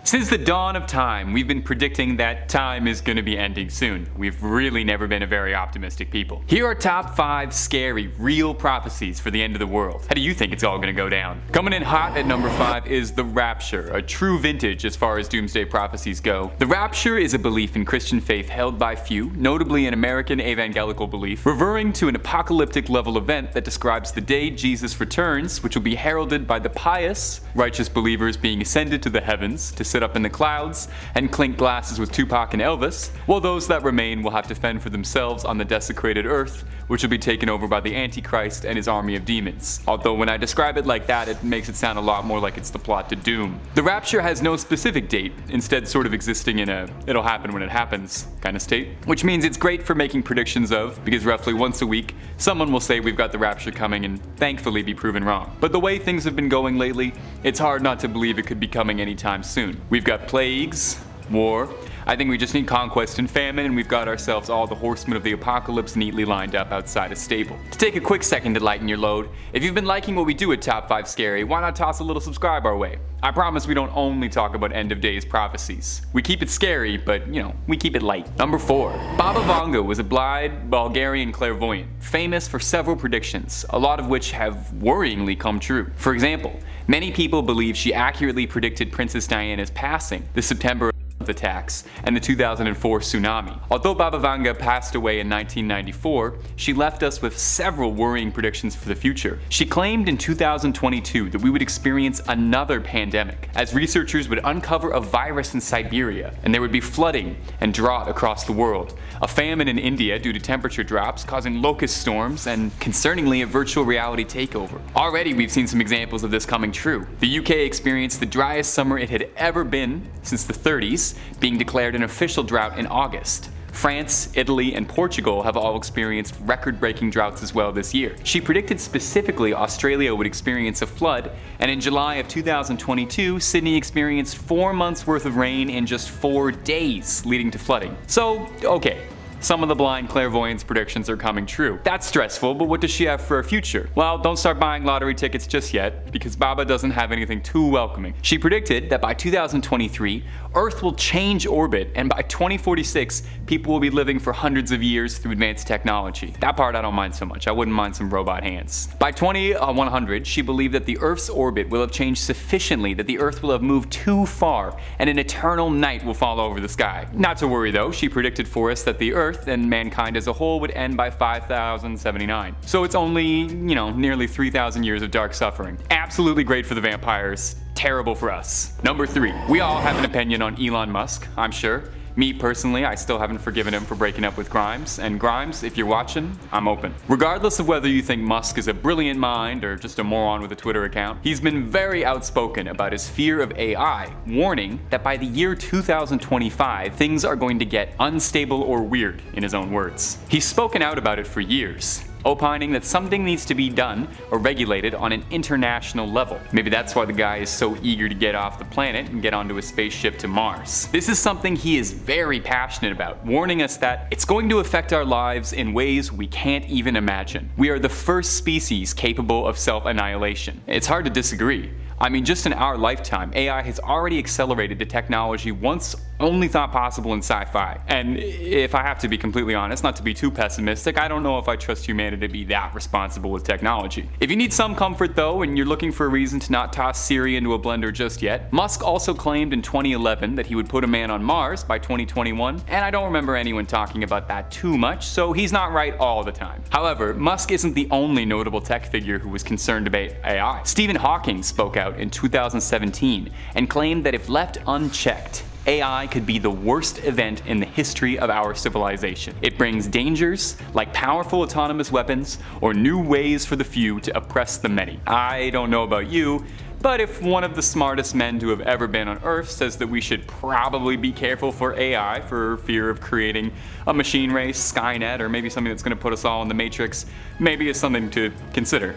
Since the dawn of time, we've been predicting that time is going to be ending soon. We've really never been a very optimistic people. Here are top 5 scary, real prophecies for the end of the world. How do you think it's all going to go down? Coming in hot at number 5 is the Rapture, a true vintage as far as doomsday prophecies go. The Rapture is a belief in Christian faith held by few, notably an American evangelical belief, referring to an apocalyptic level event that describes the day Jesus returns, which will be heralded by the pious, righteous believers being ascended to the heavens to sit up in the clouds and clink glasses with Tupac and Elvis, while those that remain will have to fend for themselves on the desecrated earth, which will be taken over by the Antichrist and his army of demons. Although when I describe it like that, it makes it sound a lot more like it's the plot to Doom. The Rapture has no specific date, instead sort of existing in a it'll happen when it happens kind of state, which means it's great for making predictions of, because roughly once a week, someone will say we've got the Rapture coming and thankfully be proven wrong. But the way things have been going lately, it's hard not to believe it could be coming anytime soon. We've got plagues, war. I think we just need conquest and famine, and we've got ourselves all the horsemen of the apocalypse neatly lined up outside a stable. To take a quick second to lighten your load, if you've been liking what we do at Top 5 Scary, why not toss a little subscribe our way? I promise we don't only talk about end of days prophecies. We keep it scary, but we keep it light. Number 4. Baba Vanga was a blind Bulgarian clairvoyant, famous for several predictions, a lot of which have worryingly come true. For example, many people believe she accurately predicted Princess Diana's passing, the September attacks, and the 2004 tsunami. Although Baba Vanga passed away in 1994, she left us with several worrying predictions for the future. She claimed in 2022 that we would experience another pandemic, as researchers would uncover a virus in Siberia, and there would be flooding and drought across the world, a famine in India due to temperature drops causing locust storms, and concerningly a virtual reality takeover. Already we've seen some examples of this coming true. The UK experienced the driest summer it had ever been since the 30s, being declared an official drought in August. France, Italy, and Portugal have all experienced record-breaking droughts as well this year. She predicted specifically Australia would experience a flood, and in July of 2022, Sydney experienced 4 months worth of rain in just 4 days, leading to flooding. So, okay. Some of the blind clairvoyant's predictions are coming true. That's stressful, but what does she have for her future? Well, don't start buying lottery tickets just yet, because Baba doesn't have anything too welcoming. She predicted that by 2023, Earth will change orbit, and by 2046, people will be living for hundreds of years through advanced technology. That part I don't mind so much. I wouldn't mind some robot hands. By 2100, she believed that the Earth's orbit will have changed sufficiently that the Earth will have moved too far, and an eternal night will fall over the sky. Not to worry though, she predicted for us that the Earth and mankind as a whole would end by 5079. So it's only, nearly 3,000 years of dark suffering. Absolutely great for the vampires, terrible for us. Number 3. We all have an opinion on Elon Musk, I'm sure. Me personally, I still haven't forgiven him for breaking up with Grimes, and Grimes, if you're watching, I'm open. Regardless of whether you think Musk is a brilliant mind or just a moron with a Twitter account, he's been very outspoken about his fear of AI, warning that by the year 2025, things are going to get unstable or weird, in his own words. He's spoken out about it for years, opining that something needs to be done or regulated on an international level. Maybe that's why the guy is so eager to get off the planet and get onto a spaceship to Mars. This is something he is very passionate about, warning us that it's going to affect our lives in ways we can't even imagine. We are the first species capable of self-annihilation. It's hard to disagree. I mean, just in our lifetime, AI has already accelerated to technology once only thought possible in sci-fi. And if I have to be completely honest, not to be too pessimistic, I don't know if I trust humanity to be that responsible with technology. If you need some comfort though, and you're looking for a reason to not toss Siri into a blender just yet, Musk also claimed in 2011 that he would put a man on Mars by 2021, and I don't remember anyone talking about that too much, so he's not right all the time. However, Musk isn't the only notable tech figure who was concerned about AI. Stephen Hawking spoke out in 2017 and claimed that if left unchecked, AI could be the worst event in the history of our civilization. It brings dangers like powerful autonomous weapons or new ways for the few to oppress the many. I don't know about you, but if one of the smartest men to have ever been on Earth says that we should probably be careful for AI for fear of creating a machine race, Skynet, or maybe something that's going to put us all in the Matrix, maybe it's something to consider,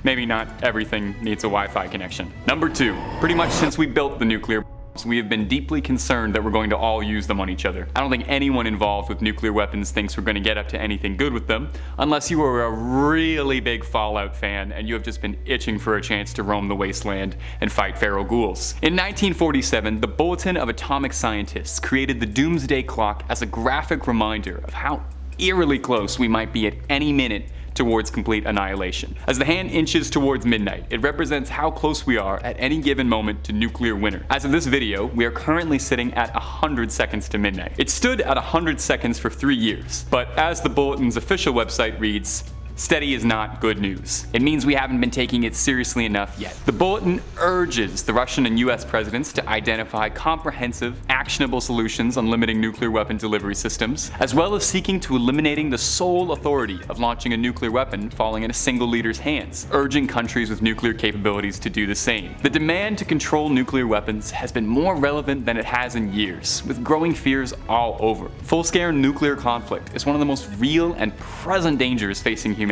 Maybe not everything needs a Wi-Fi connection. Number 2. Pretty much since we built the nuclear We have been deeply concerned that we're going to all use them on each other. I don't think anyone involved with nuclear weapons thinks we're going to get up to anything good with them, unless you are a really big Fallout fan and you have just been itching for a chance to roam the wasteland and fight feral ghouls. In 1947, the Bulletin of Atomic Scientists created the doomsday clock as a graphic reminder of how eerily close we might be at any minute towards complete annihilation. As the hand inches towards midnight, it represents how close we are at any given moment to nuclear winter. As of this video, we are currently sitting at 100 seconds to midnight. It stood at 100 seconds for 3 years, but as the Bulletin's official website reads, steady is not good news. It means we haven't been taking it seriously enough yet. The Bulletin urges the Russian and US presidents to identify comprehensive, actionable solutions on limiting nuclear weapon delivery systems, as well as seeking to eliminating the sole authority of launching a nuclear weapon falling in a single leader's hands, urging countries with nuclear capabilities to do the same. The demand to control nuclear weapons has been more relevant than it has in years, with growing fears all over. Full-scale nuclear conflict is one of the most real and present dangers facing humanity.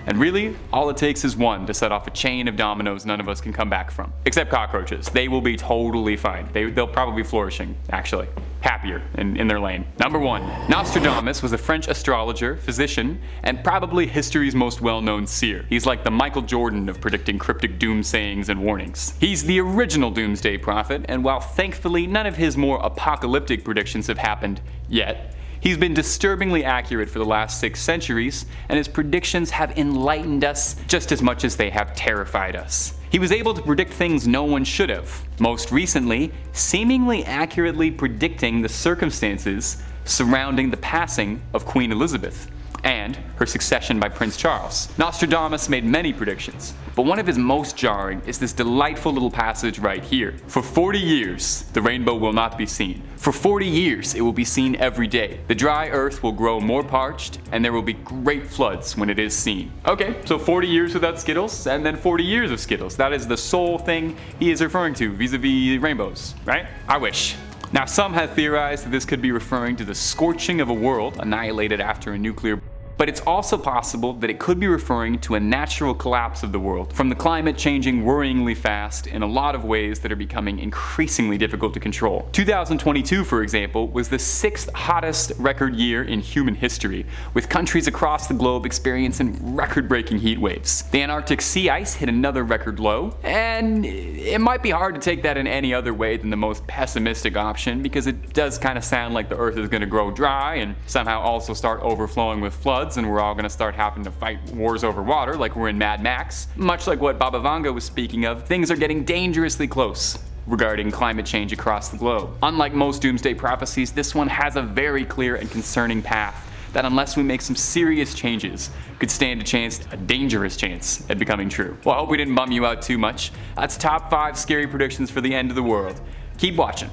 And really, all it takes is one to set off a chain of dominoes none of us can come back from. Except cockroaches. They will be totally fine. They'll probably be flourishing, actually. Happier in their lane. Number 1. Nostradamus was a French astrologer, physician, and probably history's most well-known seer. He's like the Michael Jordan of predicting cryptic doom sayings and warnings. He's the original doomsday prophet, and while thankfully none of his more apocalyptic predictions have happened yet, he's been disturbingly accurate for the last 6 centuries, and his predictions have enlightened us just as much as they have terrified us. He was able to predict things no one should have. Most recently, seemingly accurately predicting the circumstances surrounding the passing of Queen Elizabeth and her succession by Prince Charles. Nostradamus made many predictions, but one of his most jarring is this delightful little passage right here. For 40 years, the rainbow will not be seen. For 40 years, it will be seen every day. The dry earth will grow more parched, and there will be great floods when it is seen. Okay, so 40 years without Skittles, and then 40 years of Skittles. That is the sole thing he is referring to vis-a-vis rainbows, right? I wish. Now, some have theorized that this could be referring to the scorching of a world annihilated after a nuclear. But it's also possible that it could be referring to a natural collapse of the world, from the climate changing worryingly fast in a lot of ways that are becoming increasingly difficult to control. 2022, for example, was the 6th hottest record year in human history, with countries across the globe experiencing record-breaking heat waves. The Antarctic sea ice hit another record low, and it might be hard to take that in any other way than the most pessimistic option, because it does kind of sound like the earth is going to grow dry and somehow also start overflowing with floods, and we're all going to start having to fight wars over water like we're in Mad Max. Much like what Baba Vanga was speaking of, things are getting dangerously close regarding climate change across the globe. Unlike most doomsday prophecies, this one has a very clear and concerning path that, unless we make some serious changes, could stand a dangerous chance at becoming true. Well, I hope we didn't bum you out too much. That's top 5 scary predictions for the end of the world. Keep watching.